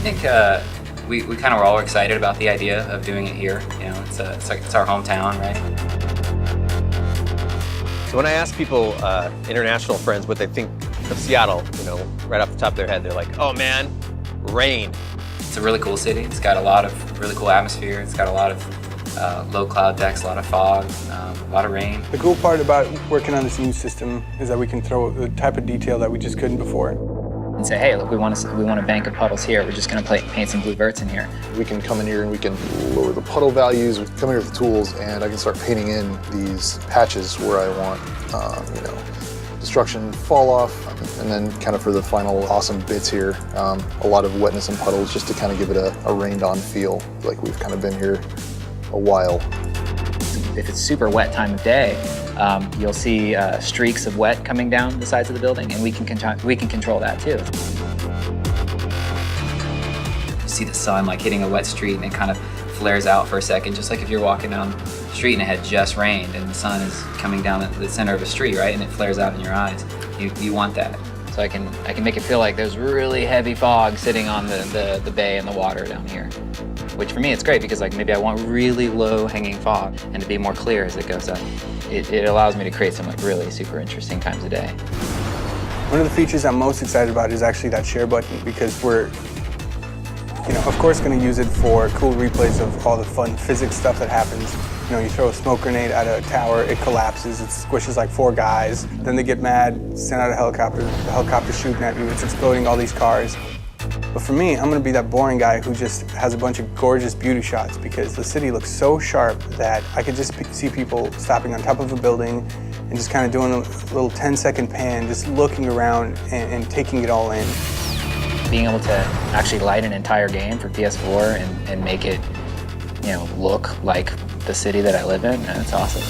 I think we kind of were all excited about the idea of doing it here. You know, it's our hometown, right? So when I ask people, international friends, what they think of Seattle, you know, right off the top of their head, they're like, oh man, rain. It's a really cool city. It's got a lot of really cool atmosphere. It's got a lot of low cloud decks, a lot of fog, a lot of rain. The cool part about working on this new system is that we can throw the type of detail that we just couldn't before. And say, hey, look, we want a bank of puddles here. We're just going to paint some blue verts in here. We can come in here and we can lower the puddle values. We can come in here with the tools, and I can start painting in these patches where I want, you know, destruction, fall off, and then kind of for the final awesome bits here, a lot of wetness and puddles just to kind of give it a rained-on feel, like we've kind of been here a while. If it's super wet time of day, you'll see streaks of wet coming down the sides of the building, and we can control that too. You see the sun like hitting a wet street, and it kind of flares out for a second, just like if you're walking down the street and it had just rained and the sun is coming down the center of a street, right? And it flares out in your eyes. You want that. So I can make it feel like there's really heavy fog sitting on the bay and the water down here. Which for me it's great because like maybe I want really low hanging fog and to be more clear as it goes up. It allows me to create some like really super interesting times of day. One of the features I'm most excited about is actually that share button, because we're, you know, of course going to use it for cool replays of all the fun physics stuff that happens. You know, you throw a smoke grenade at a tower, it collapses, it squishes like 4 guys, then they get mad, send out a helicopter, the helicopter's shooting at you, it's exploding all these cars. But for me, I'm going to be that boring guy who just has a bunch of gorgeous beauty shots, because the city looks so sharp that I could just see people stopping on top of a building and just kind of doing a little 10-second pan, just looking around and taking it all in. Being able to actually light an entire game for PS4 and make it, you know, look like the city that I live in, that's awesome.